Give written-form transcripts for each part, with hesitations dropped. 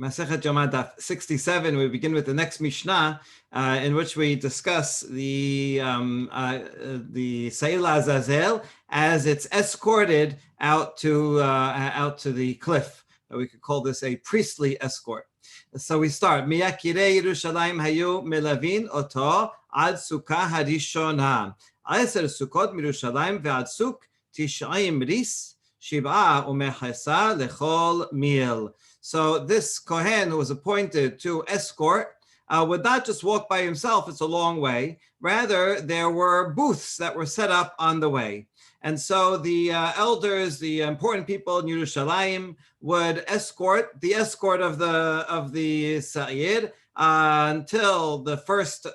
Masechet Yoma Daf 67. We begin with the next Mishnah, in which we discuss the Seila Azazel as it's escorted out to the cliff. We could call this a priestly escort. So we start. Miyakirei Yerushalayim hayu melavin oto ad sukkah harishona. Aser sukkot mirushalayim ve'ad suk tish'ayim ris shiv'a umechasa lechol mil. So this Kohen who was appointed to escort would not just walk by himself, it's a long way. Rather, there were booths that were set up on the way. And so the elders, the important people in Yerushalayim would escort of the Sa'ir until the first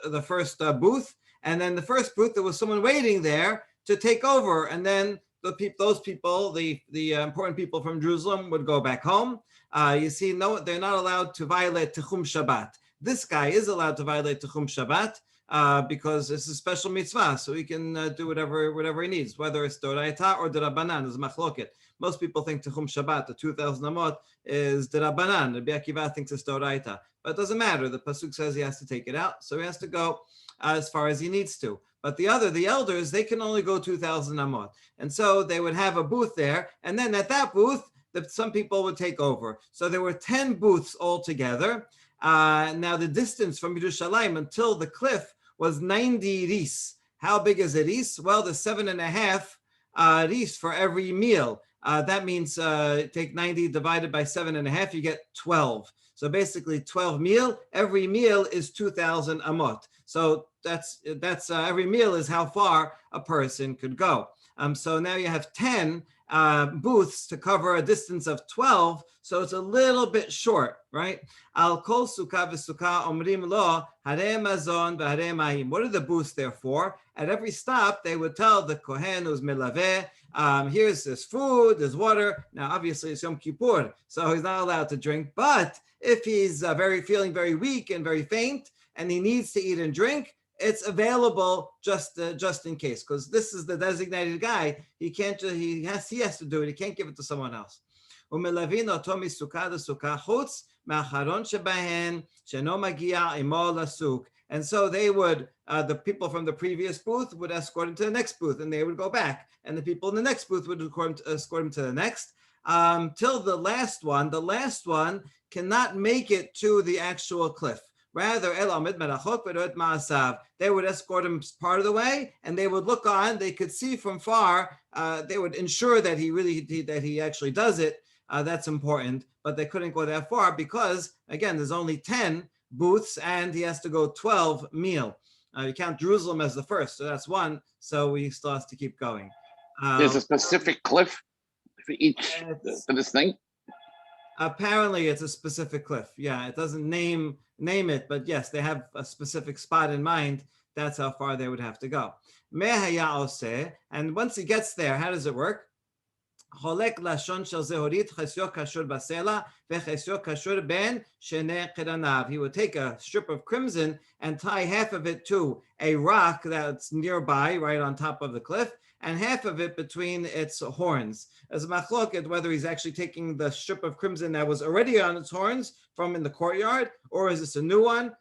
booth. And then the first booth, there was someone waiting there to take over. And then those people, the important people from Jerusalem would go back home. You see, no, they're not allowed to violate Tichum Shabbat. This guy is allowed to violate Tichum Shabbat because it's a special mitzvah, so he can do whatever he needs, whether it's Doraita or Derabanan, is Machloket. Most people think Tichum Shabbat, the 2,000 amot, is Derabanan. Rabbi Akiva thinks it's Doraita. But it doesn't matter. The Pasuk says he has to take it out, so he has to go as far as he needs to. But the elders, they can only go 2,000 amot. And so they would have a booth there, and then at that booth, some people would take over. So there were 10 booths altogether. Now the distance from Yerushalayim until the cliff was 90 ris. How big is a ris? Well, there's 7.5 ris for every meal. That means take 90 divided by 7.5, you get 12. So basically 12 meal. Every meal is 2,000 amot. So that's every meal is how far a person could go. So now you have 10 booths to cover a distance of 12, so it's a little bit short, right? Al kol sukkah v'sukkah omrim lo harei mazon v'harei mayim. What are the booths there for? At every stop, they would tell the kohen who's melaveh, here's this food, there's water. Now, obviously, it's Yom Kippur, so he's not allowed to drink. But if he's feeling very weak and very faint, and he needs to eat and drink, it's available just in case, because this is the designated guy. He can't. He has to do it. He can't give it to someone else. And so they would, the people from the previous booth would escort him to the next booth, and they would go back, and the people in the next booth would escort him to the next, till the last one. The last one cannot make it to the actual cliff. Rather, they would escort him part of the way, and they would look on. They could see from far. They would ensure that he actually does it. That's important, but they couldn't go that far because, again, there's only 10 booths, and he has to go 12 meal. You count Jerusalem as the first, so that's one. So he still has to keep going. There's a specific cliff for each for this thing. Apparently, it's a specific cliff. Yeah, it doesn't name it, but yes, they have a specific spot in mind. That's how far they would have to go. And once he gets there, how does it work? He would take a strip of crimson and tie half of it to a rock that's nearby, right on top of the cliff, and half of it between its horns. As a machloket, whether he's actually taking the strip of crimson that was already on its horns from in the courtyard, or is this a new one?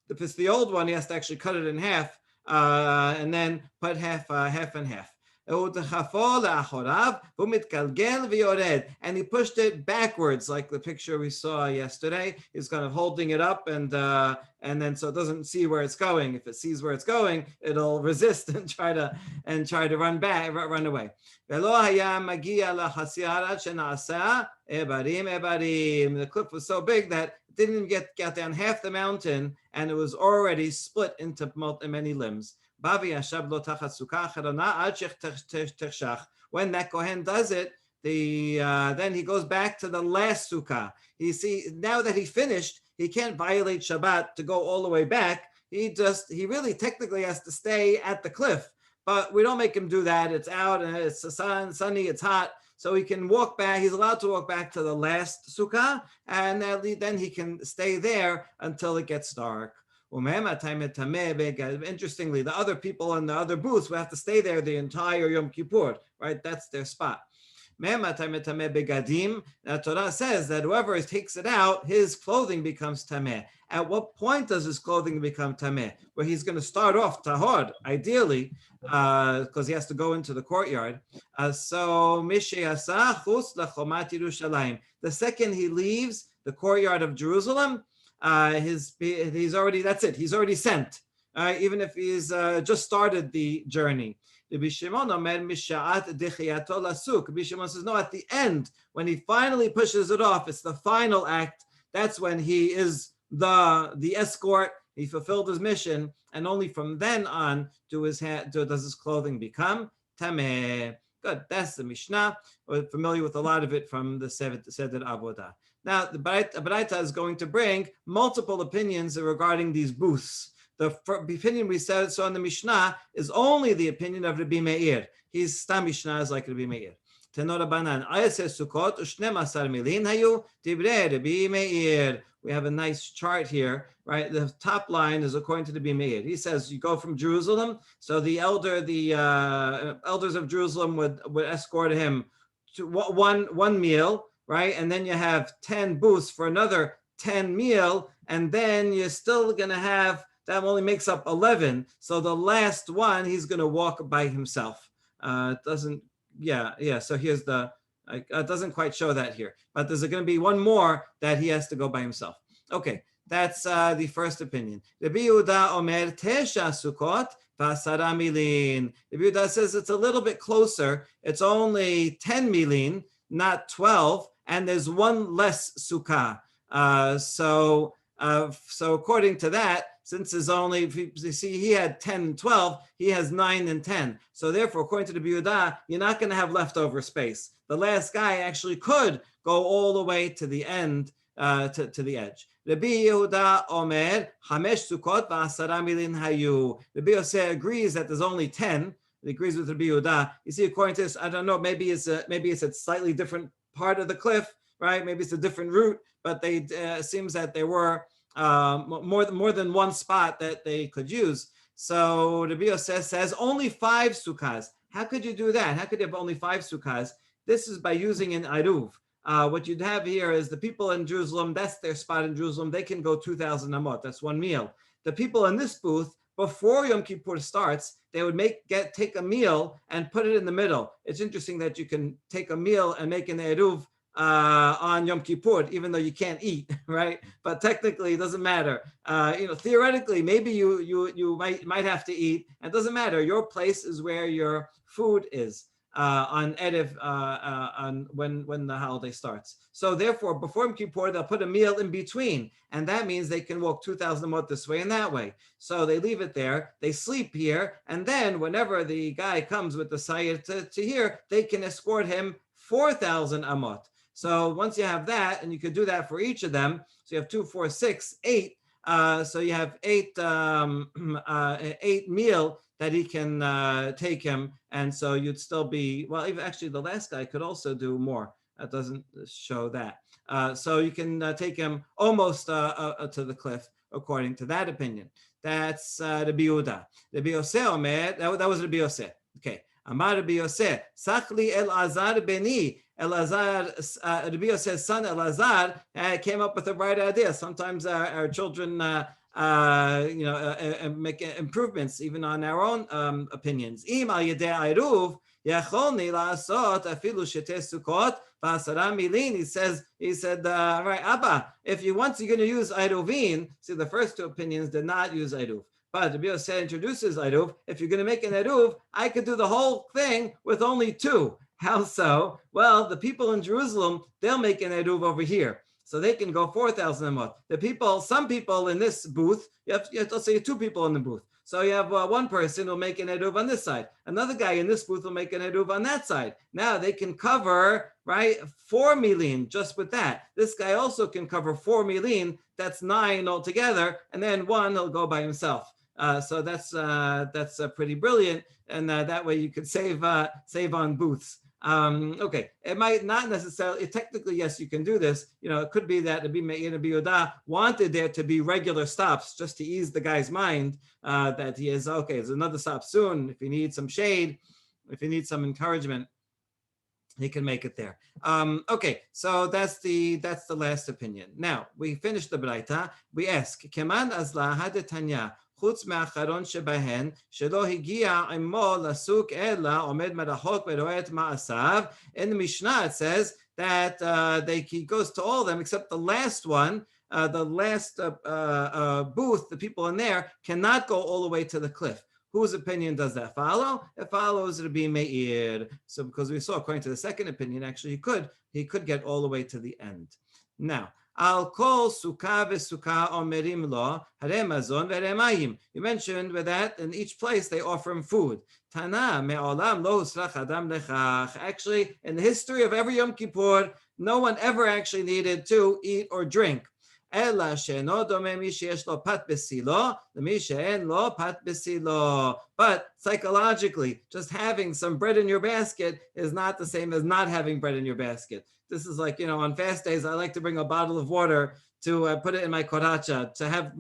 If it's the old one, he has to actually cut it in half and then put half and half. And he pushed it backwards, like the picture we saw yesterday. He's kind of holding it up, and then so it doesn't see where it's going. If it sees where it's going, it'll resist and try to run away. The cliff was so big that it didn't even get down half the mountain, and it was already split into many limbs. When that Kohen does it, then he goes back to the last sukkah. You see, now that he finished, he can't violate Shabbat to go all the way back. He really technically has to stay at the cliff, but we don't make him do that. It's out and it's sunny, it's hot, so he can walk back. He's allowed to walk back to the last sukkah, and then he can stay there until it gets dark. Interestingly, the other people in the other booths will have to stay there the entire Yom Kippur, right? That's their spot. begadim. Torah says that whoever takes it out, his clothing becomes tameh. At what point does his clothing become tameh? Where he's going to start off tahor, ideally, because he has to go into the courtyard. So the second he leaves the courtyard of Jerusalem, he's already, that's it. He's already sent. Even if he's just started the journey. Rabbi Shimon says, no, at the end, when he finally pushes it off, it's the final act. That's when he is the escort. He fulfilled his mission, and only from then on does his clothing become tameh. Good, that's the Mishnah. We're familiar with a lot of it from the Seder Avodah. Now, the Baraita is going to bring multiple opinions regarding these booths. The opinion we saw in the Mishnah is only the opinion of Rabbi Meir. His Stam Mishnah is like Rabbi Meir. Tenora Banan, Sukkot, Ushnemasar Milin Hayu, Dibre Rabbi Meir. We have a nice chart here, right? The top line is according to Rabbi Meir. He says you go from Jerusalem, so the elders of Jerusalem would escort him to one meal, right? And then you have 10 booths for another 10 meal, and then you're still going to have, that only makes up 11. So the last one, he's going to walk by himself. It doesn't, so here's it doesn't quite show that here. But there's going to be one more that he has to go by himself. Okay, that's the first opinion. Rabbi Yehuda Omer Tesha Sukkot V'asara Milin. Rabbi Yehuda says it's a little bit closer. It's only 10 milin, not 12, and there's one less sukkah. So according to that, since there's only, you see, he had 10 and 12, he has 9 and 10. So therefore, according to the Rabbi Yehuda, you're not going to have leftover space. The last guy actually could go all the way to the end, to the edge. Rabbi Yehuda Omer, Hamesh Sukkot v'asara milin hayu. Rabbi Yosef agrees that there's only 10. He agrees with Rabbi Yehuda. You see, according to this, I don't know, maybe it's a slightly different part of the cliff, right? Maybe it's a different route, but it seems that there were more than one spot that they could use. So Rabbi Yosef says only 5 sukkahs. How could you do that? How could you have only 5 sukkahs? This is by using an aruv. What you'd have here is the people in Jerusalem, that's their spot in Jerusalem, they can go 2,000 amot, that's one meal. The people in this booth, before Yom Kippur starts, they would take a meal and put it in the middle. It's interesting that you can take a meal and make an eruv on Yom Kippur, even though you can't eat, right? But technically, it doesn't matter. Theoretically, maybe you might have to eat. It doesn't matter. Your place is where your food is on Erev, on when the holiday starts. So therefore, before Yom Kippur, they'll put a meal in between, and that means they can walk 2,000 amot this way and that way. So they leave it there. They sleep here, and then whenever the guy comes with the sayyid to here, they can escort him 4,000 amot. So once you have that, and you could do that for each of them, so you have 2, 4, 6, 8. So you have 8 meal that he can take him, and so you'd still be, well, even actually the last guy could also do more. That doesn't show that. So you can take him almost to the cliff, according to that opinion. That's Rabbi Yehuda. Rabbi Yosef Omer, that was Rabbi Yosef. Okay. Amar Rabbi Yosef, Sachli Elazar Beni. Rabbi Yosef's son Elazar came up with a bright idea. Sometimes our children, make improvements even on our own opinions. Im al yedei ayruv yacholni laasot afilu shetei sukkot v'asara milin. He said, right, Abba, if once you're going to use ayruvin, see the first 2 opinions did not use ayruv. But Rabbi Yosef introduces Eruv. If you're going to make an Eruv, I could do the whole thing with only 2. How so? Well, the people in Jerusalem, they'll make an Eruv over here. So they can go 4,000 amot. Some people in this booth, let's say 2 people in the booth. So you have one person who'll make an Eruv on this side. Another guy in this booth will make an Eruv on that side. Now they can cover, right, 4 milin just with that. This guy also can cover 4 milin. That's 9 altogether. And then 1 he'll go by himself. So that's pretty brilliant, and that way you could save on booths. Okay, it might not necessarily, technically, yes, you can do this. It could be that Rabbi Meir and Rabbi Yehuda wanted there to be regular stops just to ease the guy's mind that he is, okay, there's another stop soon if you need some shade, if you need some encouragement. He can make it there. Okay, so that's the last opinion. Now we finished the Braita. We ask, Keman azla hadetanya. חוץ מהאחרון שבהן, שלא הגיע עמו לסוק אלא עומד מרחוק ורואה את מעשיו. In the Mishnah it says that he goes to all of them except the last one, the last booth, the people in there cannot go all the way to the cliff. Whose opinion does that follow? It follows Rabbi Meir. So because we saw, according to the second opinion, actually he could get all the way to the end. Now, Al kol sukkah v'sukkah omerim lo harei mazon v'harei mayim. You mentioned with that in each place they offer him food. Tana me'olam lo husrach adam lechach. Actually, in the history of every Yom Kippur, no one ever actually needed to eat or drink. אלא שאינו דומה מי שיש לו פת בסילו למי שאין לו פת בסילו. But psychologically, just having some bread in your basket is not the same as not having bread in your basket. This is like, on fast days, I like to bring a bottle of water to put it in my koracha to have,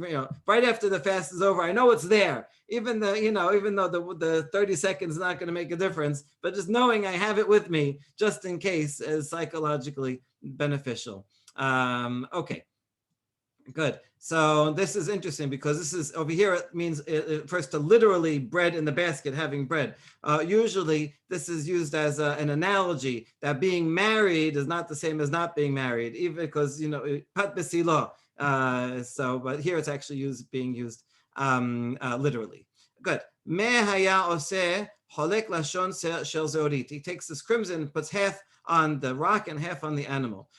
right after the fast is over. I know it's there, even though the 30 seconds is not going to make a difference, but just knowing I have it with me just in case is psychologically beneficial. Okay. Good. So this is interesting because this is over here. It means first to literally bread in the basket, having bread. Usually this is used as an analogy that being married is not the same as not being married, even because pat besilo. But here it's actually being used literally. Good. Me haya oseh holek lashon shel zorit. He takes this crimson and puts half on the rock and half on the animal.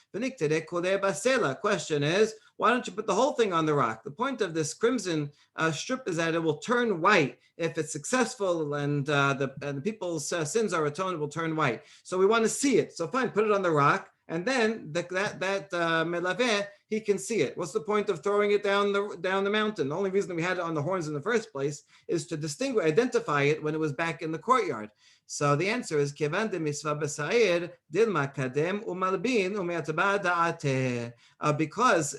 Question is, why don't you put the whole thing on the rock? The point of this crimson strip is that it will turn white if it's successful and the people's sins are atoned, it will turn white. So we want to see it. So fine, put it on the rock, and then that melaveh, he can see it. What's the point of throwing it down the mountain? The only reason we had it on the horns in the first place is to identify it when it was back in the courtyard. So the answer is kevan de misva b'sa'ir dilma kadem umalbin u'me'atba da'ateh. Because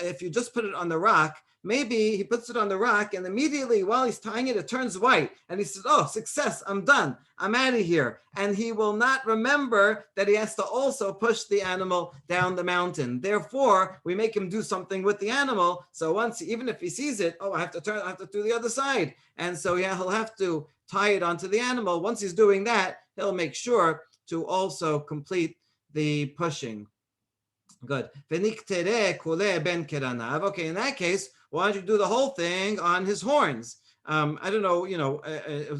if you just put it on the rock, maybe he puts it on the rock and immediately while he's tying it, it turns white. And he says, oh, success, I'm done. I'm out of here. And he will not remember that he has to also push the animal down the mountain. Therefore, we make him do something with the animal. So even if he sees it, I have to do the other side. And so he'll have to tie it onto the animal. Once he's doing that, he'll make sure to also complete the pushing. Good. Okay, in that case, why don't you do the whole thing on his horns? I don't know,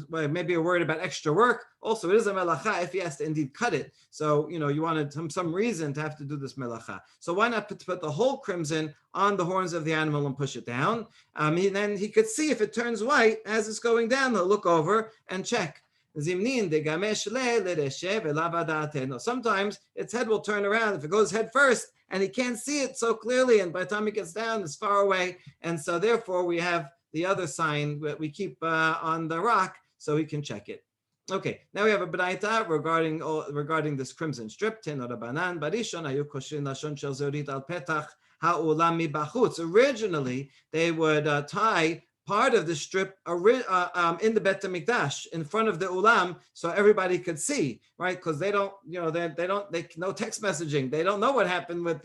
maybe a word about extra work. Also, it is a melacha if he has to indeed cut it. So, you wanted some reason to have to do this melacha. So why not put the whole crimson on the horns of the animal and push it down? Then he could see if it turns white as it's going down. He'll look over and check. Sometimes its head will turn around if it goes head first and he can't see it so clearly, and by the time it gets down it's far away, and so therefore we have the other sign that we keep on the rock so he can check it. Okay, now we have a braita regarding this crimson strip. Originally they would tie part of the strip in the Bet HaMikdash in front of the ulam, so everybody could see, right? Because they no text messaging. They don't know what happened with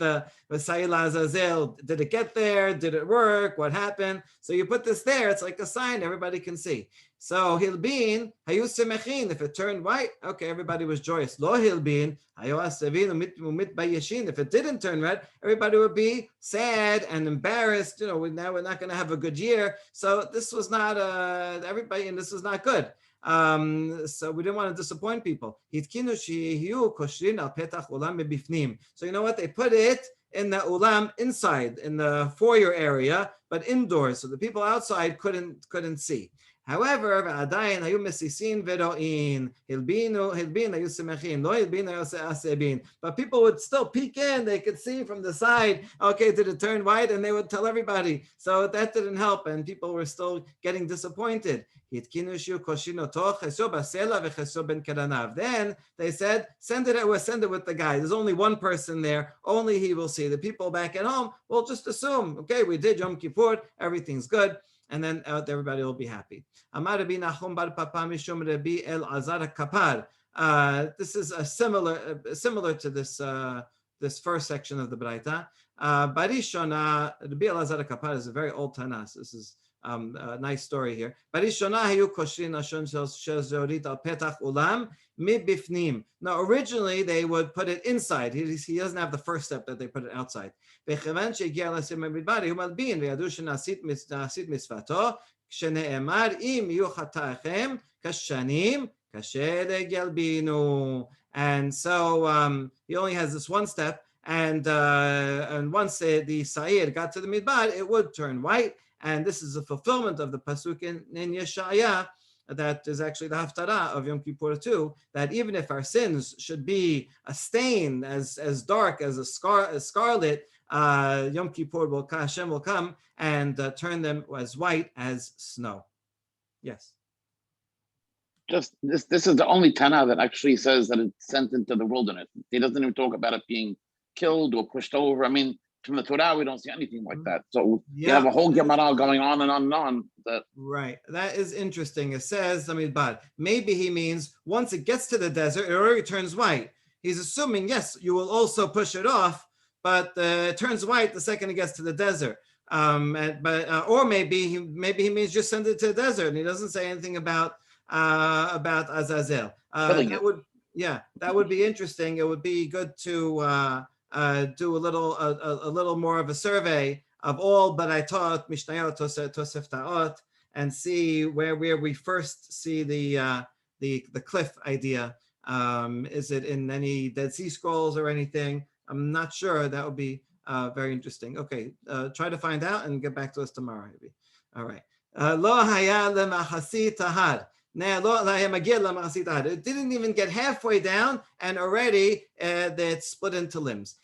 Sa'il Azazel. Did it get there? Did it work? What happened? So you put this there. It's like a sign everybody can see. So Hilbin, Hayu Semechin, if it turned white, okay, everybody was joyous. Lo Hilbin, Hayu Asavin, Umit Bayeshin, if it didn't turn red, everybody would be sad and embarrassed. Now we're not going to have a good year. So this was not and this was not good. So we didn't want to disappoint people. So you know what? They put it in the ulam inside, in the foyer area, but indoors, so the people outside couldn't see. However, but people would still peek in. They could see from the side, okay, did it turn white? And they would tell everybody. So that didn't help, and people were still getting disappointed. Then they said, send it with the guy. There's only one person there. Only he will see. The people back at home will just assume, okay, we did Yom Kippur. Everything's good. And then everybody will be happy. Amar Rabbi Nachum bar Papa mishum Rabbi El Azar Kapar. This is a similar to this first section of the Braita. Barishona, Rabbi Elazar Kapar is a very old Tanas. This is a nice story here. Barishona hayu koshrin ashon shel zorit al petach ulam mibifnim. Now, originally they would put it inside. He doesn't have the first step that they put it outside. Vechevan shegiya l'sim midbari umalbin ve'yadu shenasit misvato shene'emar im yu chata'echem kashanim kasher gelbinu. And so he only has this one step, and once the Sa'ir got to the Midbar, it would turn white. And this is a fulfillment of the pasuk in Yeshaya that is actually the Haftarah of Yom Kippur too, that even if our sins should be a stain as dark as scarlet, Yom Kippur Hashem will come and turn them as white as snow. Yes. Just this is the only Tana that actually says that it's sent into the wilderness. He doesn't even talk about it being killed or pushed over. I mean, from the Torah, we don't see anything like that. So you have a whole Gemara going on and on and on. Right. That is interesting. It says, maybe he means once it gets to the desert, it already turns white. He's assuming, yes, you will also push it off, but it turns white the second it gets to the desert. Or maybe he means just send it to the desert, and he doesn't say anything about Azazel. That would be interesting. It would be good to do a little more of a survey of all Baraitot, Mishnayot, Tosef Ta'ot, and see where we first see the cliff idea. Is it in any Dead Sea Scrolls or anything? I'm not sure. That would be very interesting. Okay, try to find out and get back to us tomorrow, maybe. All right. Lo haya lemachasi tahad. It didn't even get halfway down, and already it's split into limbs.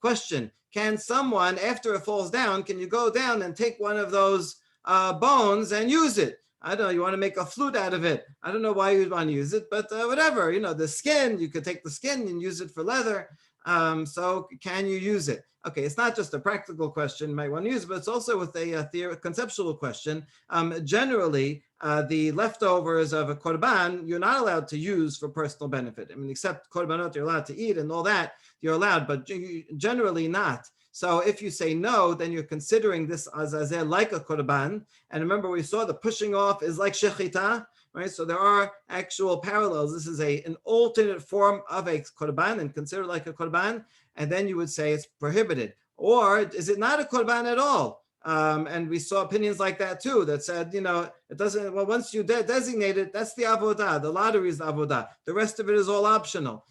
Question: can someone, after it falls down, can you go down and take one of those bones and use it? I don't know, you want to make a flute out of it. I don't know why you'd want to use it, but whatever. The skin, you could take the skin and use it for leather. So can you use it? Okay, it's not just a practical question you might want to use, but it's also with a conceptual question. Generally, the leftovers of a korban, you're not allowed to use for personal benefit. I mean, except korbanot, you're allowed to eat and all that, you're allowed, but generally not. So if you say no, then you're considering this azazel like a korban. And remember, we saw the pushing off is like shechita, right? So there are actual parallels. This is an alternate form of a korban and considered like a korban. And then you would say it's prohibited. Or is it not a korban at all? And we saw opinions like that too, that said, it doesn't, well, once you designate it, that's the avodah. The lottery is the avodah. The rest of it is all optional.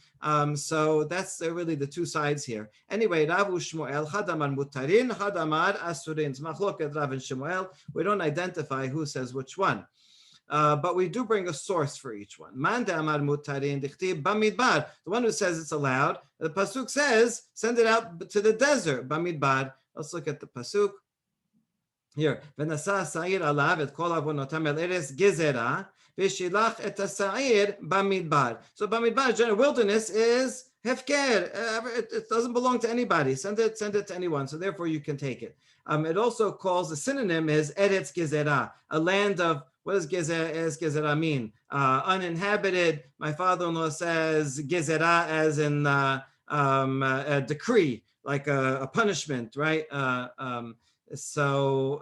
So that's really the two sides here. Anyway, Rav Shmuel, Chadamar Mutarin, Chadamar Asurin. Machloket Rav and Shmuel. We don't identify who says which one. But we do bring a source for each one. Man de'amar mutarin dichtib bamidbar. The one who says it's allowed. The pasuk says, send it out to the desert. Bamidbar. Let's look at the pasuk. Here. V'nasa sa'ir alav et kol avonotam el eres gezerah. V'shilach et ha'sa'ir bamidbar. So bamidbar, general wilderness, is hefker. It doesn't belong to anybody. Send it to anyone. So therefore you can take it. It also calls, the synonym is eretz gezerah, a land of, what does gezerah mean? Uninhabited. My father-in-law says gezerah as in a decree, like a punishment, right? So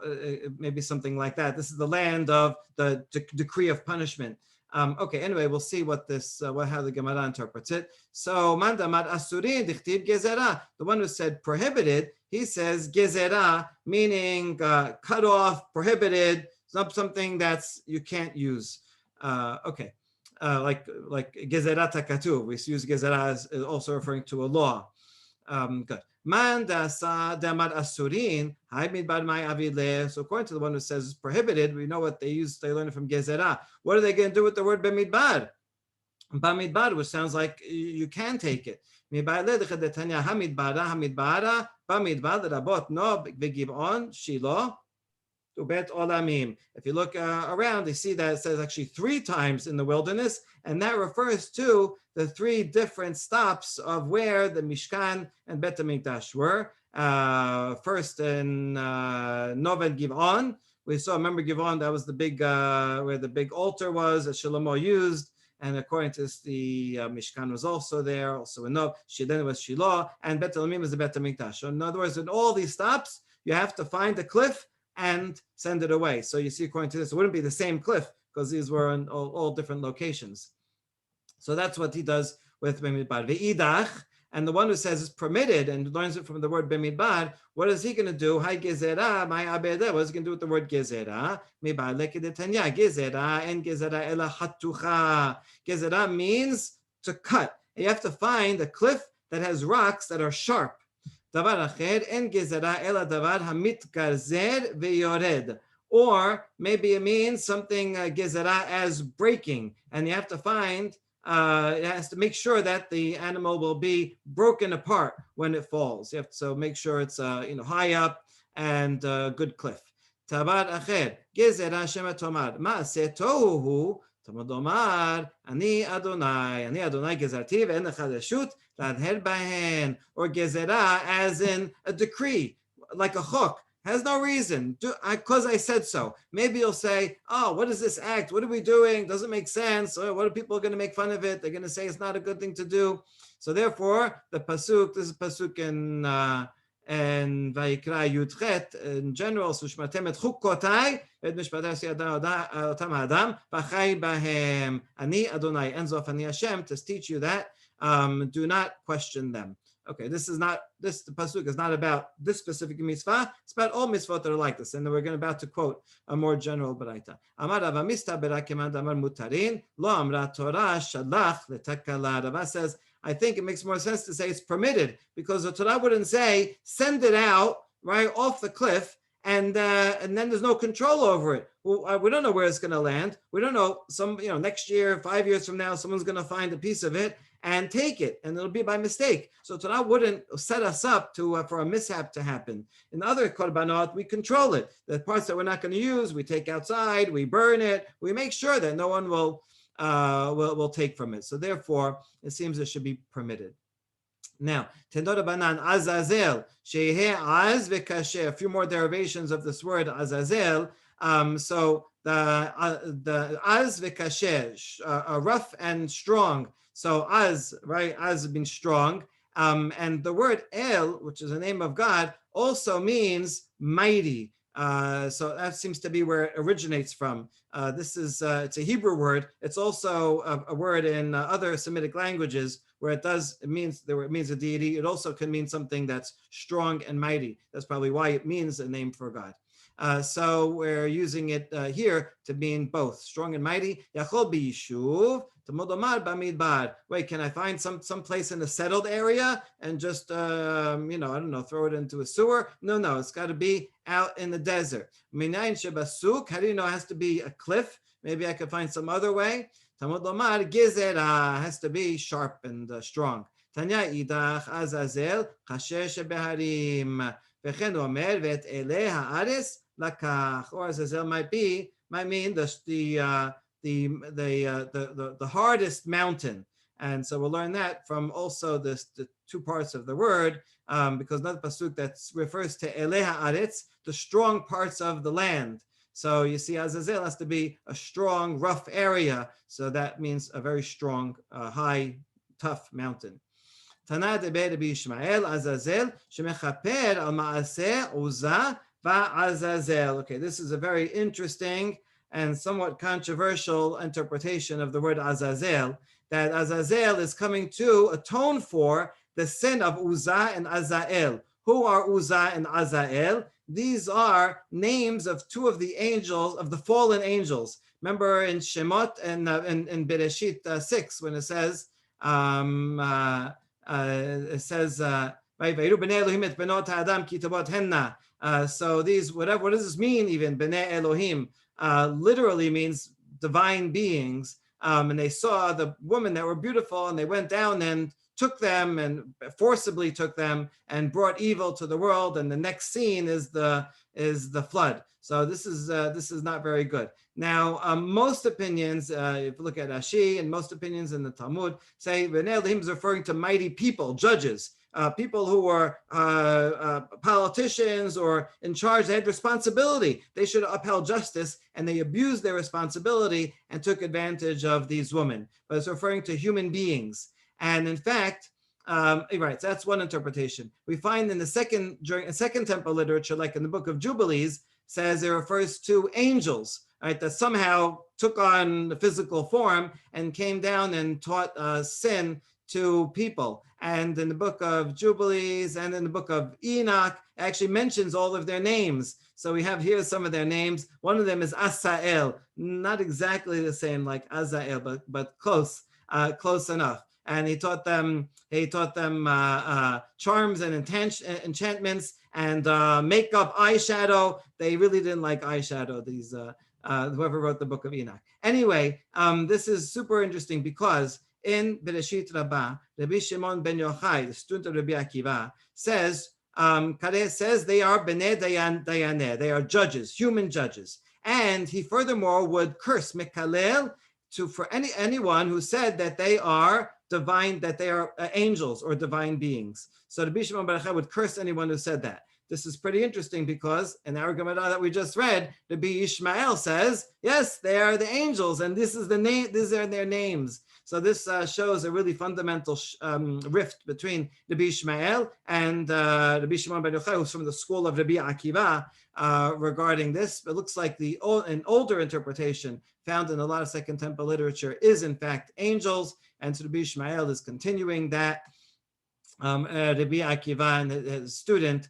maybe something like that. This is the land of the decree of punishment. Okay, anyway, we'll see what how the Gemara interprets it. So, mandamad asurin dichtib gezerah. The one who said prohibited, he says gezerah, meaning cut off, prohibited, something that's you can't use. Okay, like gezerah takatuv. We use gezerah as also referring to a law. Good. Man dasa damad asurin hay midbar may avidle. So according to the one who says it's prohibited, we know what they use. They learn it from gezerah. What are they going to do with the word b'midbar? B'midbar, which sounds like you can take it. Hamidbara b'midbar l'rabot no v'gibon shilo. If you look around, you see that it says actually 3 times in the wilderness, and that refers to the 3 different stops of where the Mishkan and Bet HaMikdash were. First in Noved Giv'on, We saw, remember Givon, that was the big, where the big altar was that Shlomo used. And according to this, the Mishkan was also there, also in Nob. Then was Shiloh, and Bet Elohim was the Bet HaMikdash. So in other words, in all these stops, you have to find the cliff and send it away. So you see, according to this, it wouldn't be the same cliff because these were in all different locations. So that's what he does with Bemidbar. Ve'idach, and the one who says it's permitted and learns it from the word Bemidbar, what is he going to do? Hai gezerah, my abeda. What is he going to do with the word gezerah? Mibal lekedetanya, gezerah, and gezerah ela hatucha. Gezerah means to cut. You have to find a cliff that has rocks that are sharp. Davar acher, en gezerah ela davar hamitgarzer veyored. Or maybe it means something gezerah as breaking, and you have to find it has to make sure that the animal will be broken apart when it falls. You have to so make sure it's high up and good cliff. Tabar acher gezerah shema tomar maaseh tohu tamad omar ani Adonai gezerti ve'en lecha reshut ladher bahen. Or gezerah as in a decree, like a hook. Has no reason, because I said so. Maybe you'll say, oh, what is this act? What are we doing? Doesn't make sense. Or what are people going to make fun of it? They're going to say it's not a good thing to do. So therefore, the pasuk, this is pasuk in Vayikra Yudchet in general, Sushmatem et chukotai et mishpatai otam adam v'chai bahem ani Adonai enzof ani Hashem, to teach you that do not question them. Okay, the pasuk is not about this specific mitzvah. It's about all mitzvot that are like this. And then we're about to quote a more general baraita. Amar Rava Mista berakemad amar mutarin lo amra Torah shalach letakala. Rava says, I think it makes more sense to say it's permitted, because the Torah wouldn't say send it out right off the cliff and then there's no control over it. Well, we don't know where it's going to land. We don't know. Next year, 5 years from now, someone's going to find a piece of it and take it, and it'll be by mistake. So Torah wouldn't set us up to for a mishap to happen. In other korbanot, we control it. The parts that we're not going to use, we take outside, we burn it, we make sure that no one will take from it. So therefore, it seems it should be permitted. Now, Tendora Banan Azazel, Shehe Az Vekashe, a few more derivations of this word Azazel. So the Az Vekashe, rough and strong. So Az, right? Az means strong. And the word El, which is the name of God, also means mighty. So that seems to be where it originates from. It's a Hebrew word. It's also a word in other Semitic languages where it means a deity. It also can mean something that's strong and mighty. That's probably why it means a name for God. So we're using it here to mean both strong and mighty. Yachol b'yishuv t'modomar b'midbar. Wait, can I find some place in a settled area and just I don't know, throw it into a sewer? No, it's got to be out in the desert. Minayin shebasuk. How do you know it has to be a cliff? Maybe I could find some other way. Tamodomar gizera, has to be sharp and strong. Tanya idach azazel chasher shebeharim. V'chen omer v'et eleh haaretz lakach. Or azazel might mean the hardest mountain. And so we'll learn that from also the two parts of the word, because another pasuk that refers to eleh haaretz, the strong parts of the land. So you see, Azazel has to be a strong, rough area. So that means a very strong, high, tough mountain. Tana deber b'Yishmael Azazel shemechaper al maaseh uza va'azazel. Okay, this is a very interesting and somewhat controversial interpretation of the word Azazel, that Azazel is coming to atone for the sin of Uzzah and Azael. Who are Uzzah and Azael? These are names of two of the angels, of the fallen angels. Remember in Shemot and in Bereshit 6, when it says, right, so these, what does this mean even? Bnei Elohim literally means divine beings. And they saw the women that were beautiful, and they went down and took them and forcibly took them and brought evil to the world. And the next scene is the flood. So this is not very good. Now, most opinions, if you look at Rashi, and most opinions in the Talmud say Bnei Elohim is referring to mighty people, judges. people who were politicians or in charge. They had responsibility. They should have upheld justice, and they abused their responsibility and took advantage of these women. But it's referring to human beings. And in fact, right, so that's one interpretation. We find in during a second temple literature, like in the book of Jubilees, says it refers to angels, right, that somehow took on the physical form and came down and taught sin to people. And in the book of Jubilees and in the book of Enoch, it actually mentions all of their names. So we have here some of their names. One of them is Asael, not exactly the same like Azael, but close enough. And he taught them charms and enchantments and makeup, eyeshadow. They really didn't like eyeshadow, these whoever wrote the book of Enoch. Anyway, this is super interesting because in Bereshit Rabbah, Rabbi Shimon ben Yochai, the student of Rabbi Akiva, says they are Bnei Dayaneh, they are judges, human judges. And he furthermore would curse Mekalel for anyone who said that they are divine, that they are angels or divine beings. So Rabbi Shimon bar Yochai would curse anyone who said that. This is pretty interesting because in our Gemara that we just read, Rabbi Ishmael says, yes, they are the angels, and this is the name. These are their names. So this shows a really fundamental rift between Rabbi Ishmael and Rabbi Shimon bar Yochai, who's from the school of Rabbi Akiva, regarding this. It looks like an older interpretation found in a lot of Second Temple literature is in fact angels, and so Rabbi Ishmael is continuing that. Rabbi Akiva and his student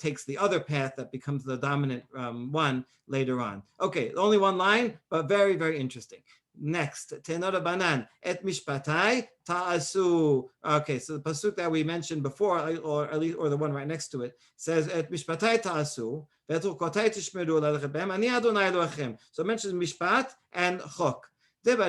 takes the other path that becomes the dominant one later on. Okay, only one line, but very, very interesting. Next, Tenora Banan, et mishpatai ta'asu. Okay, so the pasuk that we mentioned before, or the one right next to it, says et mishpatai ta'asu, ve'etukotai tishmeru lechem, ani Adonai Elohechem. So it mentions mishpat and chok. So the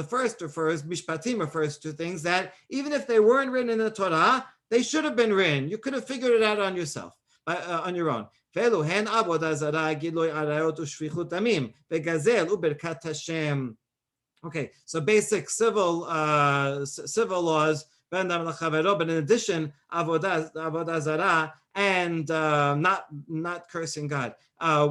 first mishpatim refers to things that even if they weren't written in the Torah, they should have been written. You could have figured it out on yourself, on your own. Okay, so basic civil laws, but in addition, avodah zarah, and not cursing God,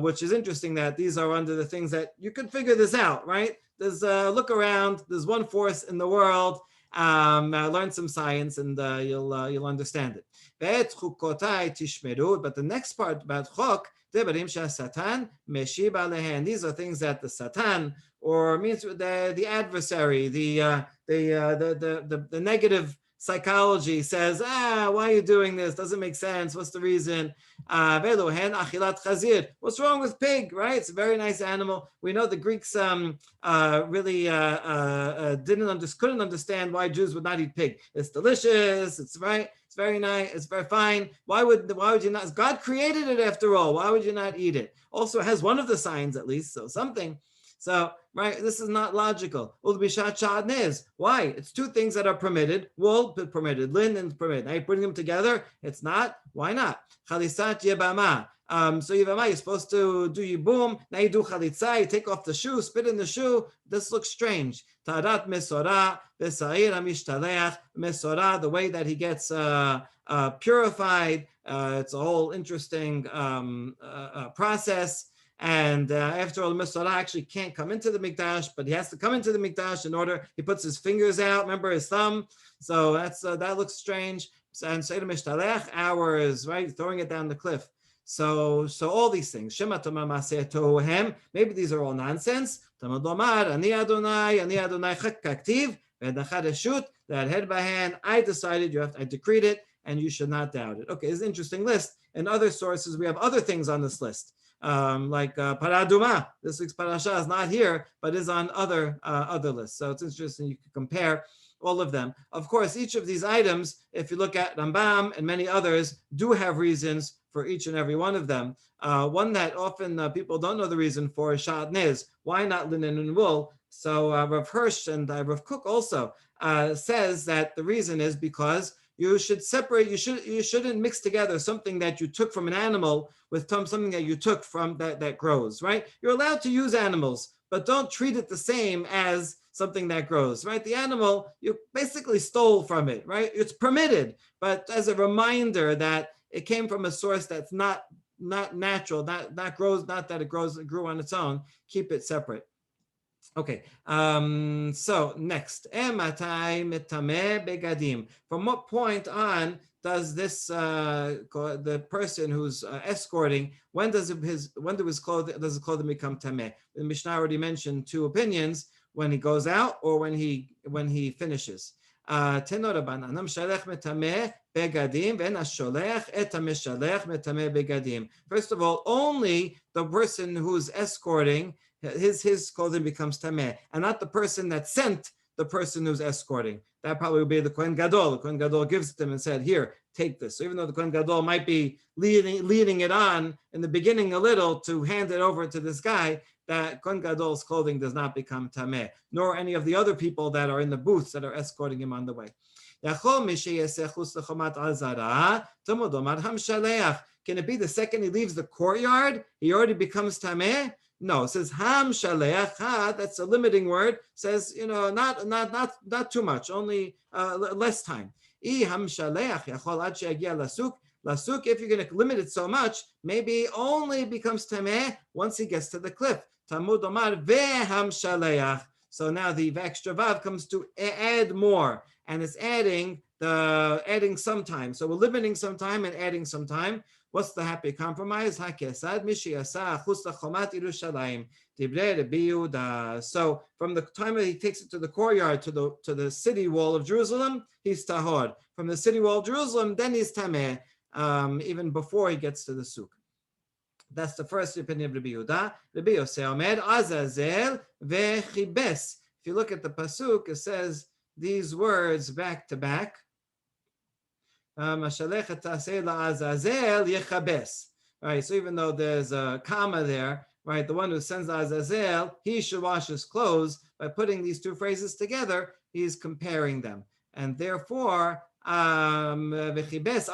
which is interesting that these are under the things that you could figure this out, right? There's look around. There's one force in the world. Learn some science, and you'll understand it. But the next part about chok, these are things that the Satan, or means the adversary, the negative psychology says, why are you doing this? Doesn't make sense. What's the reason? What's wrong with pig, right? It's a very nice animal. We know the Greeks really couldn't understand why Jews would not eat pig. It's delicious. It's right. It's very nice. It's very fine. Why would you not? God created it after all. Why would you not eat it? Also, it has one of the signs at least, so something. So, right, this is not logical. Why? It's two things that are permitted. Wool permitted, linen permitted. Now you putting them together, it's not. Why not? Chalisat yebama. So yebama, you're supposed to do yibum. Now you do chalitza, you take off the shoe, spit in the shoe. This looks strange. Tarat mesora, v'sa'ir hamishtalech. Mesora, the way that he gets purified. It's a whole interesting process. And after all, the Mesorah actually can't come into the Mikdash, but he has to come into the Mikdash in order, he puts his fingers out, remember his thumb. So that looks strange. And Seder Mishtalech, hours, right, throwing it down the cliff. So all these things. Maybe these are all nonsense. That head by hand, I decided, I decreed it, and you should not doubt it. Okay, it's an interesting list. In other sources, we have other things on this list. Like Paraduma, this week's parasha is not here, but is on other lists. So it's interesting. You can compare all of them. Of course, each of these items, if you look at Rambam and many others, do have reasons for each and every one of them. One that often people don't know the reason for is shatnez. Why not linen and wool? So Rav Hirsch and Rav Kook also says that the reason is because you should separate. You shouldn't mix together something that you took from an animal with something that you took from that grows. Right? You're allowed to use animals, but don't treat it the same as something that grows, right? The animal, you basically stole from it, right? It's permitted, but as a reminder that it came from a source that's not natural, not grows, not that it grew on its own. Keep it separate. Okay, so next, ematai mitame begadim. From what point on does this the person who's escorting, when does his clothing become tameh? The Mishnah already mentioned two opinions: when he goes out or when he finishes. Tenoraban shalech metameh begadim v'enasholech et hameshalech metameh begadim. First of all, only the person who's escorting, his clothing becomes tameh, and not the person that sent the person who's escorting. That probably would be the Kohen Gadol. The Kohen Gadol gives it to him and said, "Here, take this." So even though the Kohen Gadol might be leading it on in the beginning a little to hand it over to this guy, that Kohen Gadol's clothing does not become tameh, nor any of the other people that are in the booths that are escorting him on the way. Can it be the second he leaves the courtyard, he already becomes tameh? No, it says ham shaleach. Ha, that's a limiting word. Says, not too much, only less time. I ham shaleach yachol ad sheyagia lasuk. Lasuk, if you're going to limit it so much, maybe only becomes tameh once he gets to the cliff. Tamud omar veham shaleach. So now the extra vav comes to add more, and it's adding some time. So we're limiting some time and adding some time. What's the happy compromise? So from the time that he takes it to the courtyard to the city wall of Jerusalem, he's tahor. From the city wall of Jerusalem, then he's tameh, even before he gets to the souk. That's the first opinion of Rabbi Yehuda. Rabbi Yosef Omer Azazel vechibes. If you look at the pasuk, it says these words back to back. Right, so even though there's a comma there, right, the one who sends Azazel, he should wash his clothes. By putting these two phrases together, he's comparing them. And therefore, when he gets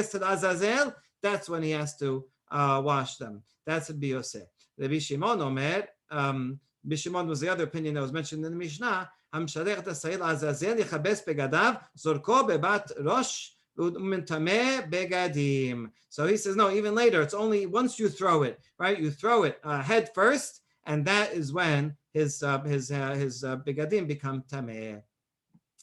to the Azazel, that's when he has to wash them. That's Rabbi Yosef. Rabbi Shimon Omer, Rabbi Shimon was the other opinion that was mentioned in the Mishnah. המשלח את השעיר לעזאזל יכבס בגדיו, זורקו בבת ראש ומטמא בגדים. So he says, no, even later, it's only once you throw it, right? You throw it head first, and that is when his begadim become tameh.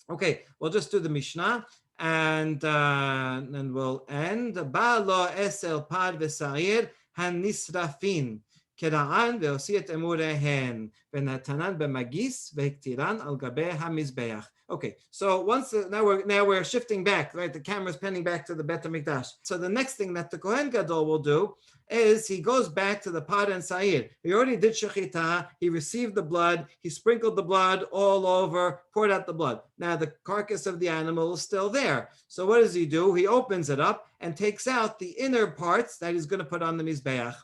Okay, we'll just do the Mishnah, and we'll end. Ba lo esel pad v'sa'ir hanisrafin. כרען והוציא את אמוריהן ונתנן במגיס והקטירן על גבי המזבח. Okay, so now we're shifting back, right? The camera's panning back to the Bet HaMikdash. So the next thing that the Kohen Gadol will do is he goes back to the Pad and Sa'ir. He already did Shechita, he received the blood, he sprinkled the blood all over, poured out the blood. Now the carcass of the animal is still there. So what does he do? He opens it up and takes out the inner parts that he's going to put on the Mizbeach.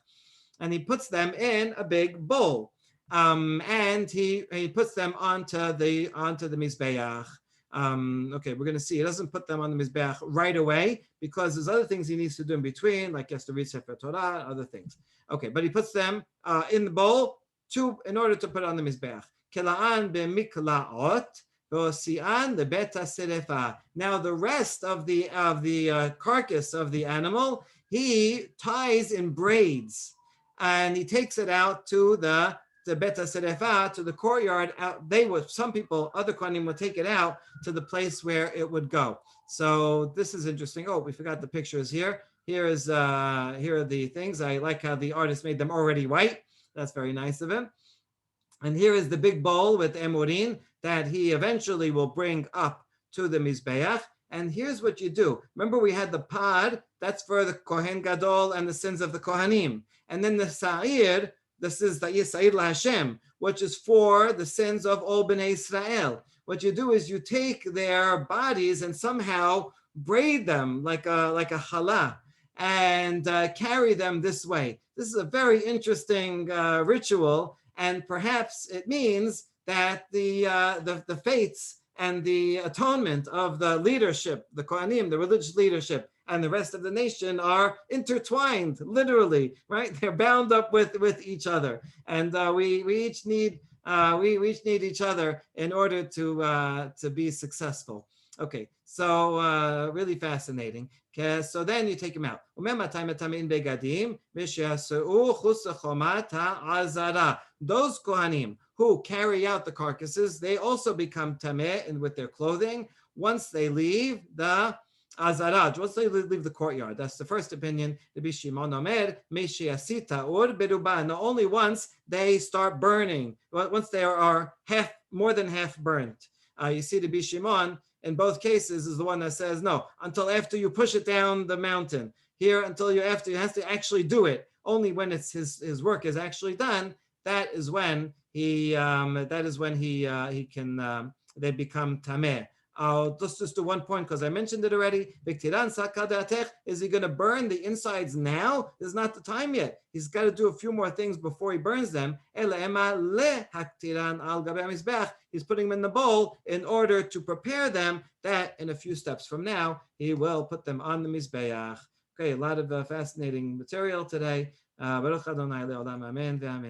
And he puts them in a big bowl, and he puts them onto the mizbeach. Okay, we're going to see. He doesn't put them on the mizbeach right away because there's other things he needs to do in between, like he has to read Sefer Torah, other things. Okay, but he puts them in the bowl in order to put on the mizbeach. Kela'an b'miklaot v'osi'an lebeta serefa. Now the rest of the carcass of the animal he ties in braids. And he takes it out to the Beta Serefa, to the courtyard. Some people, other Kohanim would take it out to the place where it would go. So this is interesting. Oh, we forgot the pictures here. Here are the things. I like how the artist made them already white. That's very nice of him. And here is the big bowl with emurin that he eventually will bring up to the Mizbeach. And here's what you do. Remember, we had the Pad, that's for the Kohen Gadol and the sins of the Kohanim. And then the Sa'ir, this is the Yisa'ir LaHashem, which is for the sins of all Bnei Israel. What you do is you take their bodies and somehow braid them like a challah and carry them this way. This is a very interesting ritual, and perhaps it means that the fates and the atonement of the leadership, the Kohanim, the religious leadership, and the rest of the nation are intertwined, literally, right? They're bound up with each other, and we each need we each need each other in order to be successful. Okay, so really fascinating. Okay, so then you take him out. Those kohanim who carry out the carcasses, they also become tameh and with their clothing once they leave the azaraj, once they leave the courtyard. That's the first opinion. The Shimon Omer, Meshiasita or Beruba. Not only once they start burning, once they are more than half burnt. You see, the Shimon in both cases is the one that says no until after you push it down the mountain. Here, until you have to actually do it. Only when it's his work is actually done, that is when he can they become tameh. Let's just do one point because I mentioned it already. Is he going to burn the insides now? It's not the time yet. He's got to do a few more things before he burns them. He's putting them in the bowl in order to prepare them that in a few steps from now, he will put them on the Mizbeach. Okay, a lot of fascinating material today. Baruch Adonai le'olam, amen ve'amen.